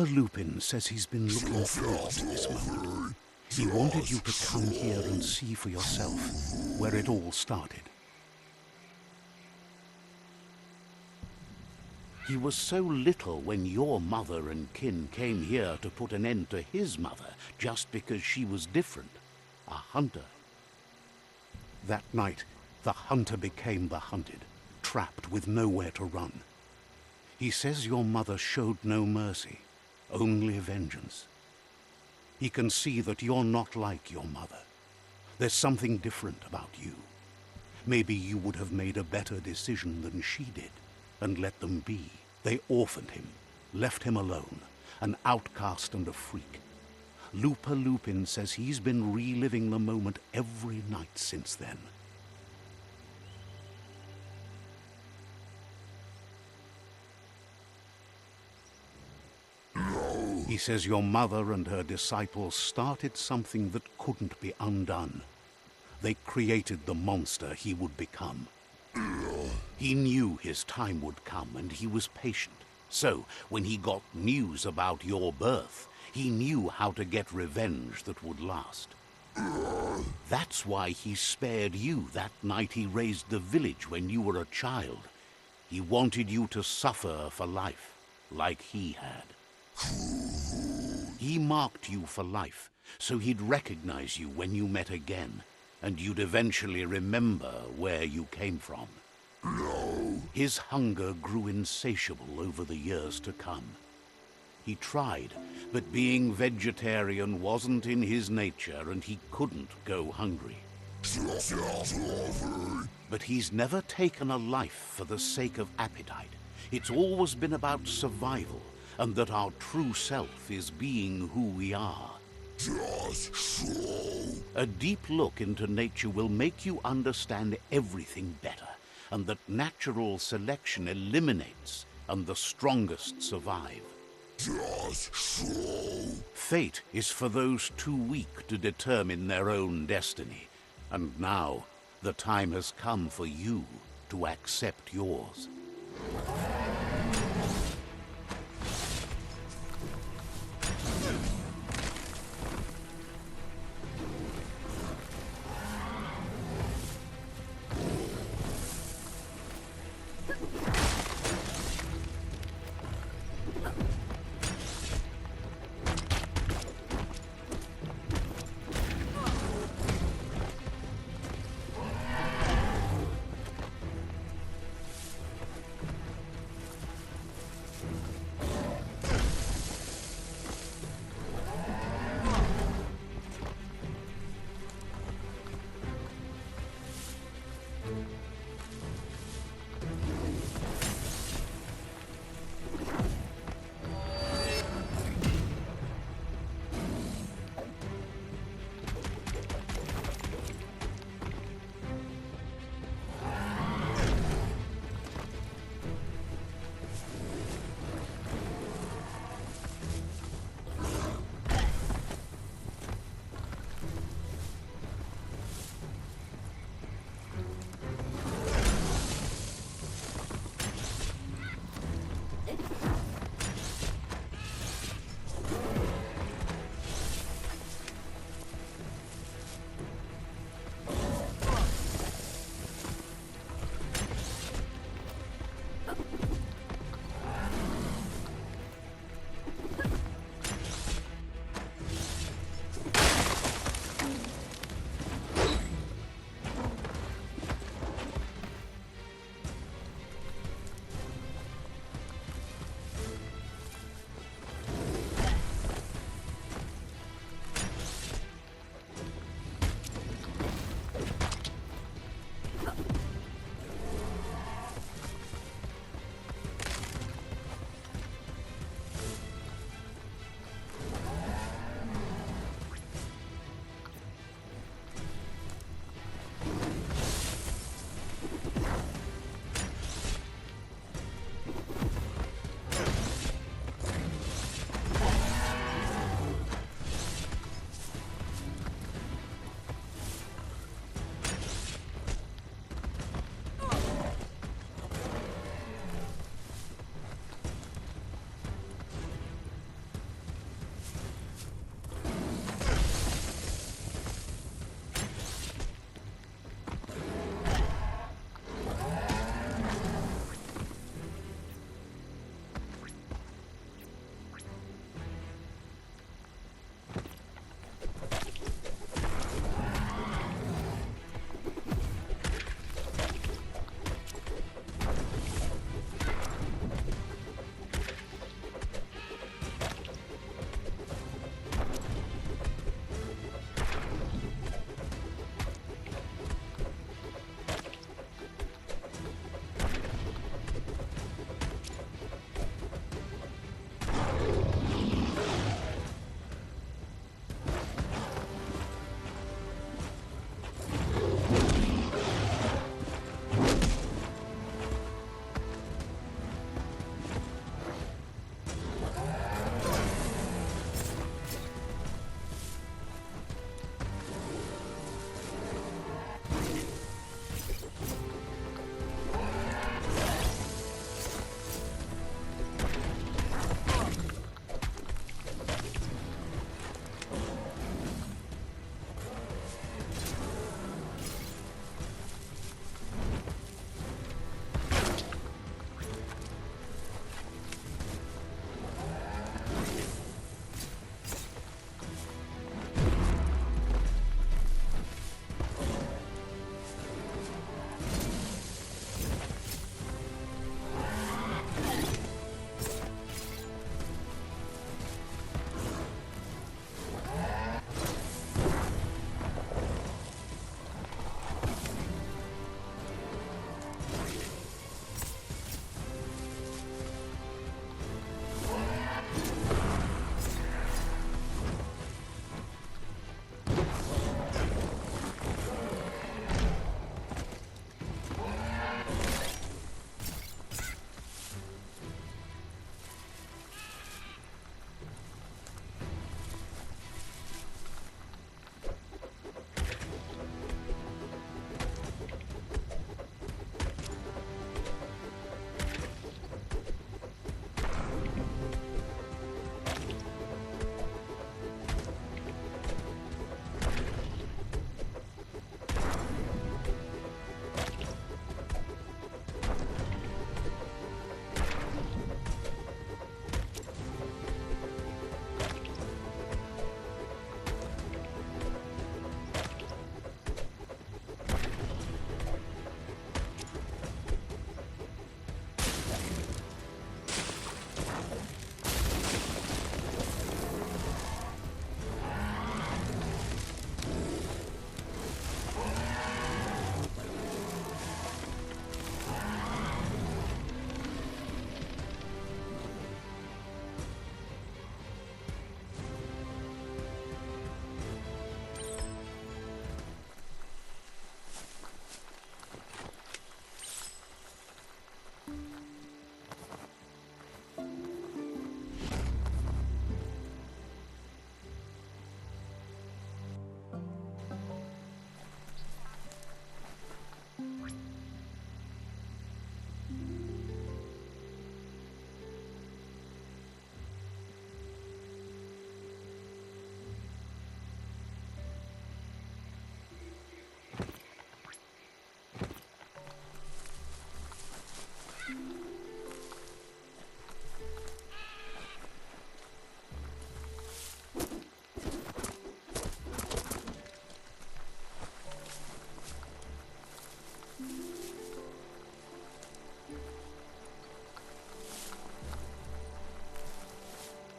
Lupin says he's been looking forward to this moment. He wanted you to come here and see for yourself where it all started. He was so little when your mother and kin came here to put an end to his mother just because she was different, a hunter. That night, the hunter became the hunted, trapped with nowhere to run. He says your mother showed no mercy, only vengeance. He can see that you're not like your mother. There's something different about you. Maybe you would have made a better decision than she did, and let them be. They orphaned him, left him alone, an outcast and a freak. Lupin says he's been reliving the moment every night since then. He says your mother and her disciples started something that couldn't be undone. They created the monster he would become. He knew his time would come, and he was patient. So, when he got news about your birth, he knew how to get revenge that would last. That's why he spared you that night he raised the village when you were a child. He wanted you to suffer for life, like he had. He marked you for life, so he'd recognize you when you met again, and you'd eventually remember where you came from. His hunger grew insatiable over the years to come. He tried, but being vegetarian wasn't in his nature, and he couldn't go hungry. But he's never taken a life for the sake of appetite. It's always been about survival, and that our true self is being who we are. Just so. A deep look into nature will make you understand everything better, and that natural selection eliminates, and the strongest survive. Just so. Fate is for those too weak to determine their own destiny, and now the time has come for you to accept yours.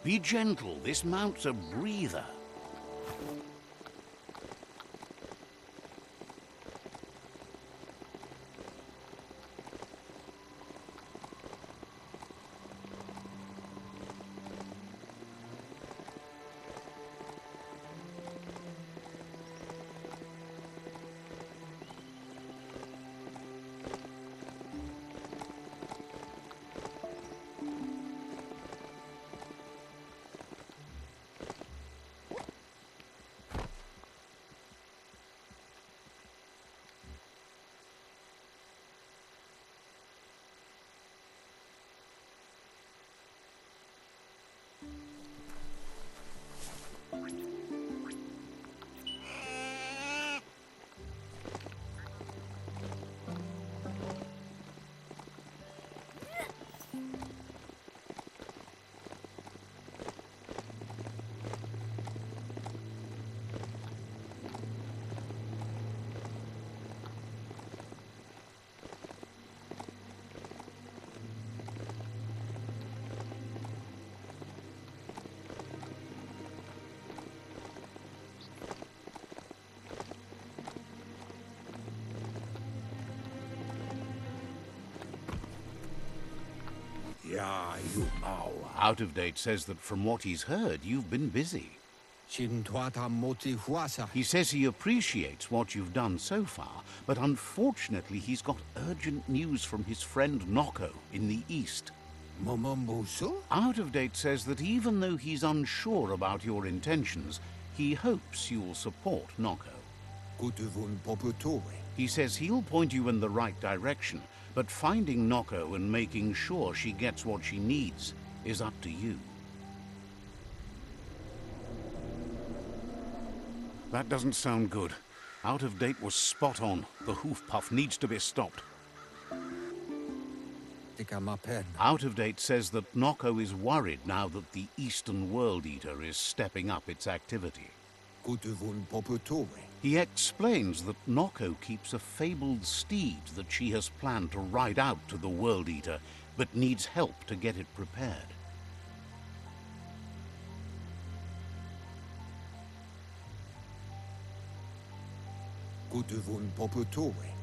Be gentle, this mount's a breather. Yeah, you. Oh, Out of Date says that from what he's heard, you've been busy. He says he appreciates what you've done so far, but unfortunately he's got urgent news from his friend Noko in the east. Out of Date says that even though he's unsure about your intentions, he hopes you'll support Noko. He says he'll point you in the right direction, but finding Noko and making sure she gets what she needs is up to you. That doesn't sound good. Out of Date was spot on. The hoof puff needs to be stopped. Out of Date says that Noko is worried now that the Eastern World Eater is stepping up its activity. He explains that Noko keeps a fabled steed that she has planned to ride out to the World Eater, but needs help to get it prepared.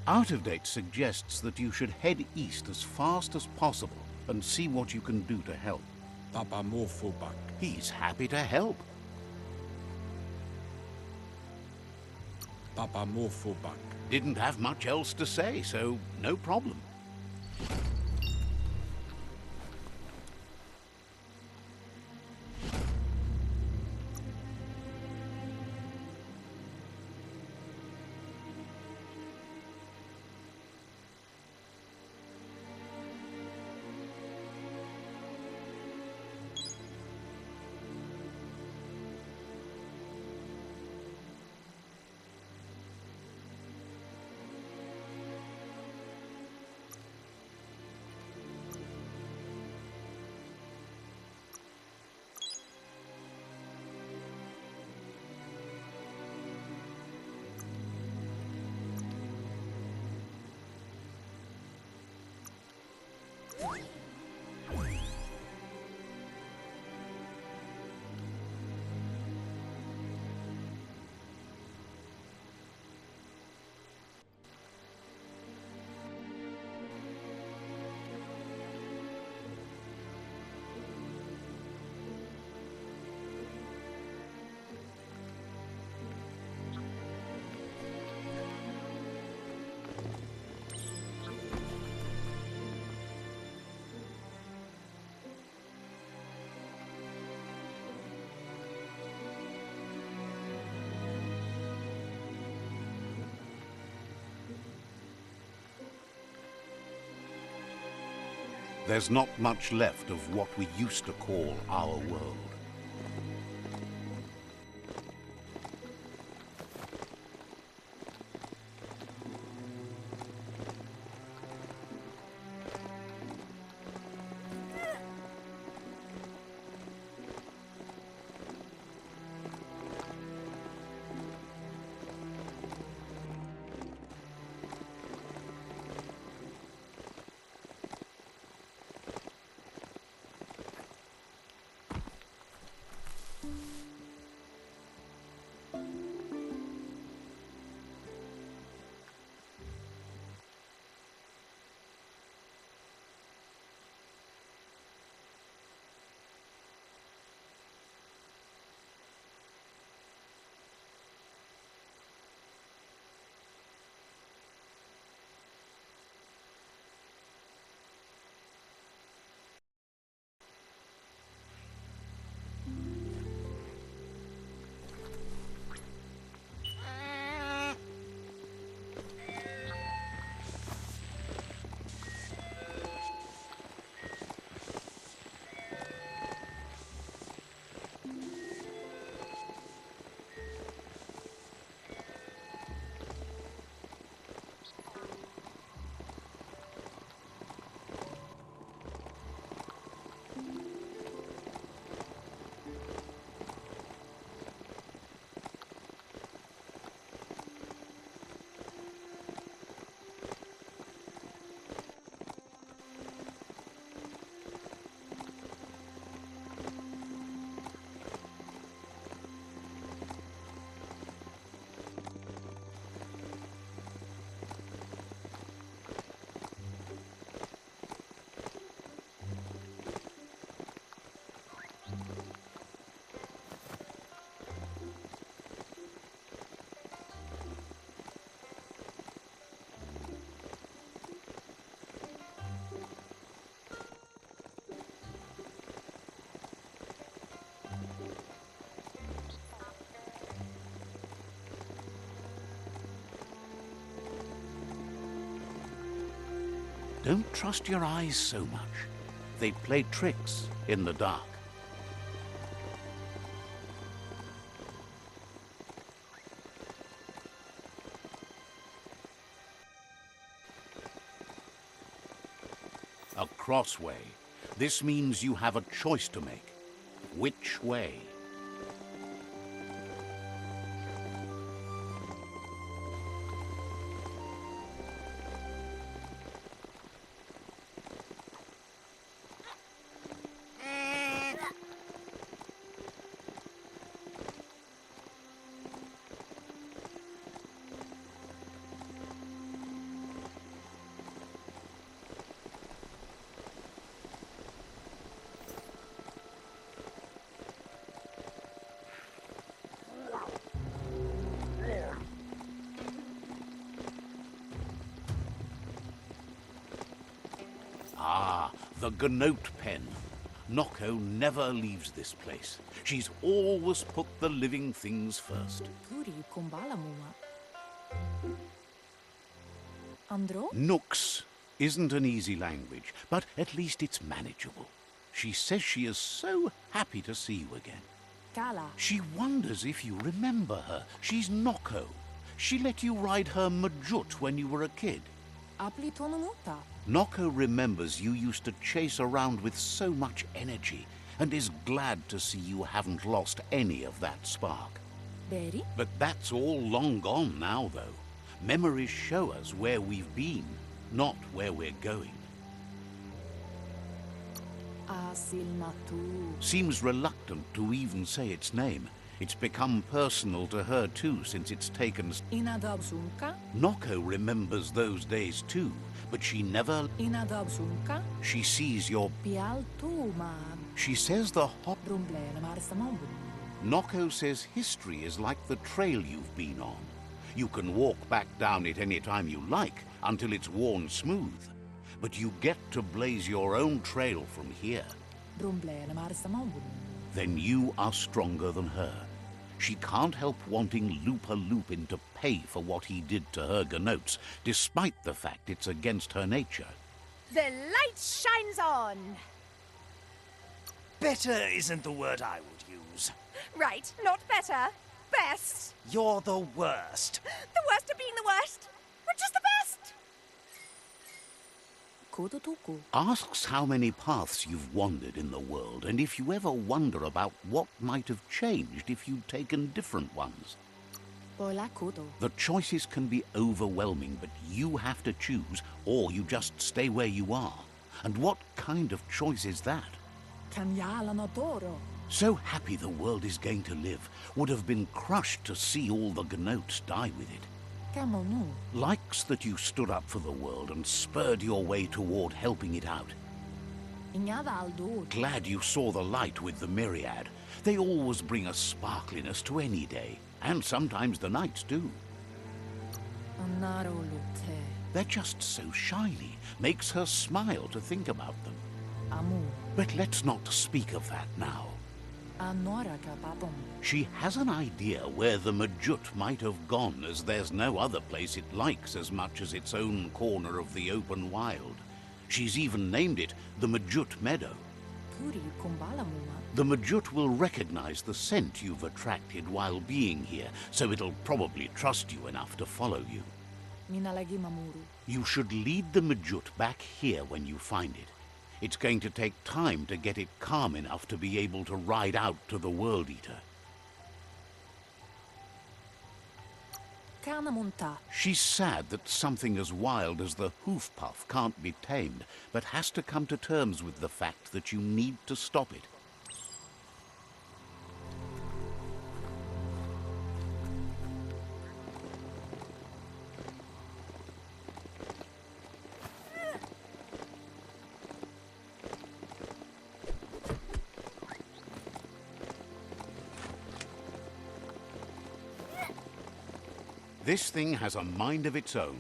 Out of Date suggests that you should head east as fast as possible and see what you can do to help. He's happy to help. Didn't have much else to say, so no problem. There's not much left of what we used to call our world. Don't trust your eyes so much. They play tricks in the dark. A crossway. This means you have a choice to make. Which way? Ah, the Gnote pen. Noko never leaves this place. She's always put the living things first. Nooks isn't an easy language, but at least it's manageable. She says she is so happy to see you again. Kala. She wonders if you remember her. She's Noko. She let you ride her Majut when you were a kid. Apli tonunuta. Noko remembers you used to chase around with so much energy and is glad to see you haven't lost any of that spark. Beri? But that's all long gone now, though. Memories show us where we've been, not where we're going. Asilnatu. Seems reluctant to even say its name. It's become personal to her too since it's taken... Inadabsunka? Noko remembers those days too, but she never... Inadabsunka? She sees your... Pialtuma. She says the hot... Drumblele marsamambun. Noko says history is like the trail you've been on. You can walk back down it any time you like until it's worn smooth. But you get to blaze your own trail from here. Drumblele marsamambun. Then you are stronger than her. She can't help wanting Lupa Lupin to pay for what he did to her Gnotes, despite the fact it's against her nature. The light shines on! Better isn't the word I would use. Right, not better. Best. You're the worst. The worst of being the worst. We're just the best. Kodotoku. Asks how many paths you've wandered in the world, and if you ever wonder about what might have changed if you'd taken different ones. Poila kodo. The choices can be overwhelming, but you have to choose, or you just stay where you are. And what kind of choice is that? Kanyala nodoro. So happy the world is going to live, would have been crushed to see all the gnotes die with it. Camel no. Likes that you stood up for the world and spurred your way toward helping it out. Ignada aldo. Glad you saw the light with the myriad. They always bring a sparkliness to any day, and sometimes the nights too. Anaro lute. They're just so shiny, makes her smile to think about them. Amu. But let's not speak of that now. Anora kapatom. She has an idea where the Majut might have gone, as there's no other place it likes as much as its own corner of the open wild. She's even named it the Majut Meadow. Kuri kumbala muma. The Majut will recognize the scent you've attracted while being here, so it'll probably trust you enough to follow you. Minalagi mamuru. You should lead the Majut back here when you find it. It's going to take time to get it calm enough to be able to ride out to the World Eater. Kana munta. She's sad that something as wild as the hoof puff can't be tamed, but has to come to terms with the fact that you need to stop it. This thing has a mind of its own.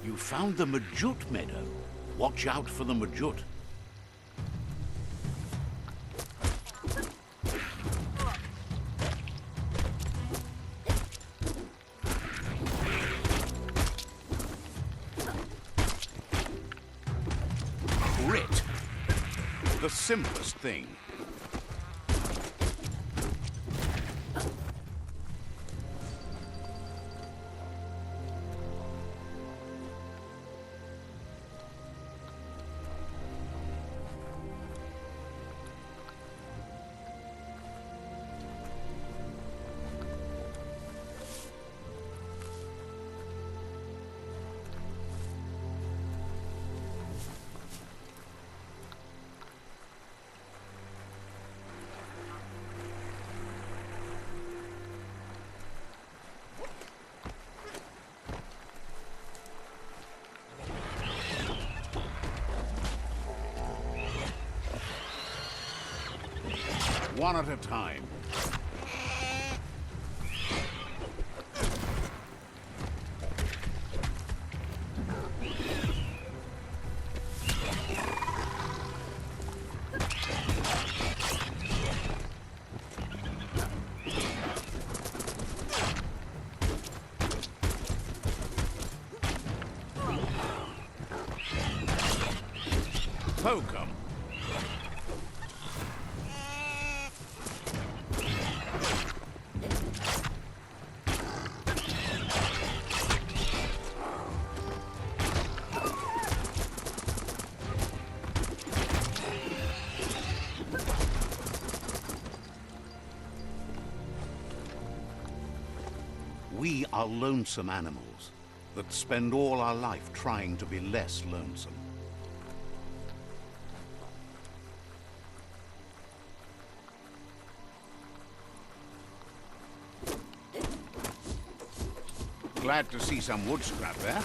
You found the Majut Meadow. Watch out for the Majut. Grit. The simplest thing. One at a time. Poke 'em. We are lonesome animals that spend all our life trying to be less lonesome. Glad to see some wood scrap there.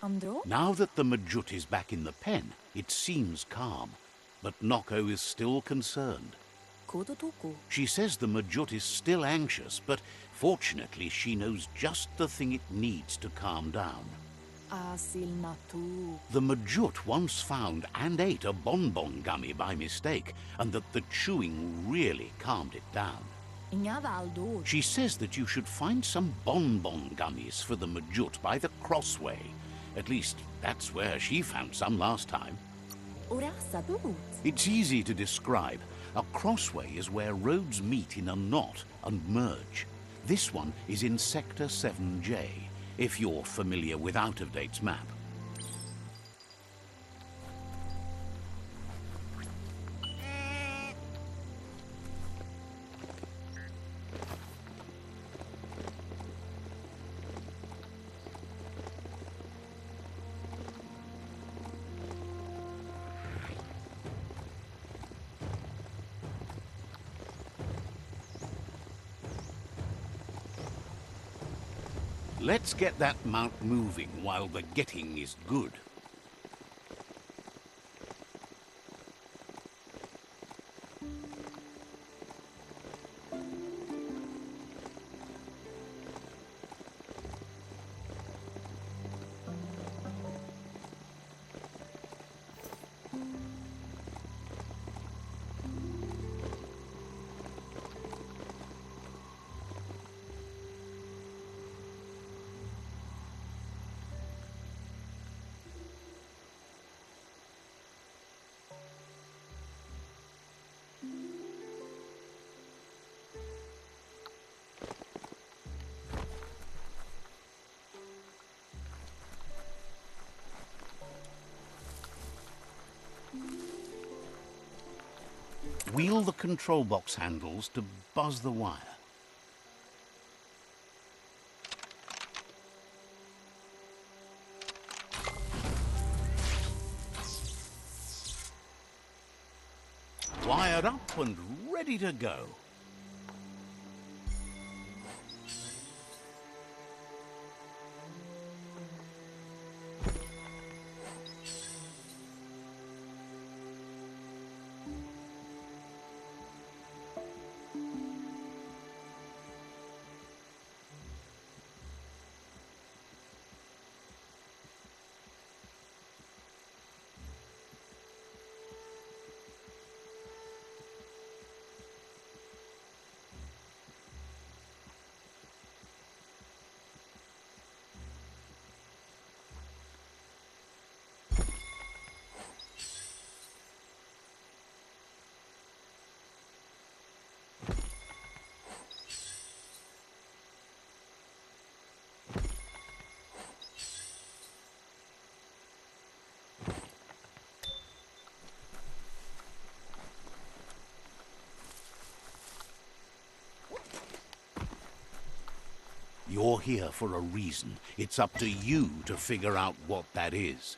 Andro? Now that the Majut is back in the pen, it seems calm. But Noko is still concerned. Kodotoku. She says the Majut is still anxious, but fortunately she knows just the thing it needs to calm down. Asil natu. The Majut once found and ate a bonbon gummy by mistake, and that the chewing really calmed it down. Ingavaldo. She says that you should find some bonbon gummies for the Majut by the crossway. At least, that's where she found some last time. Ora sabut. It's easy to describe. A crossway is where roads meet in a knot and merge. This one is in Sector 7J, if you're familiar with Out-of-Date's map. Let's get that mount moving while the getting is good. Wheel the control box handles to buzz the wire. Wired up and ready to go. You're here for a reason. It's up to you to figure out what that is.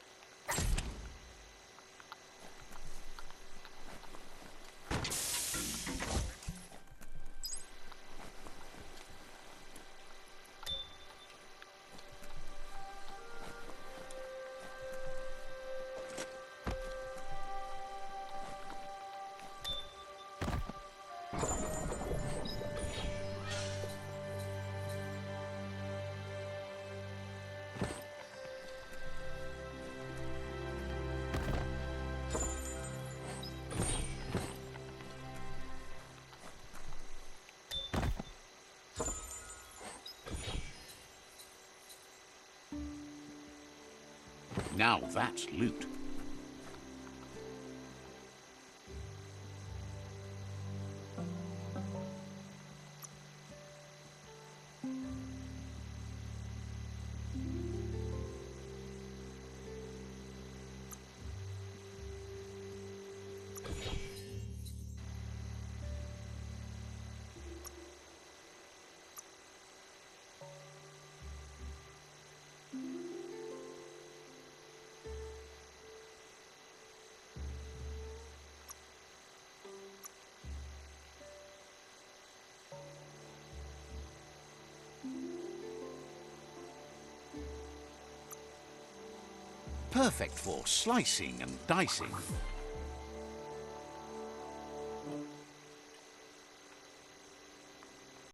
Now that's loot. perfect for slicing and dicing.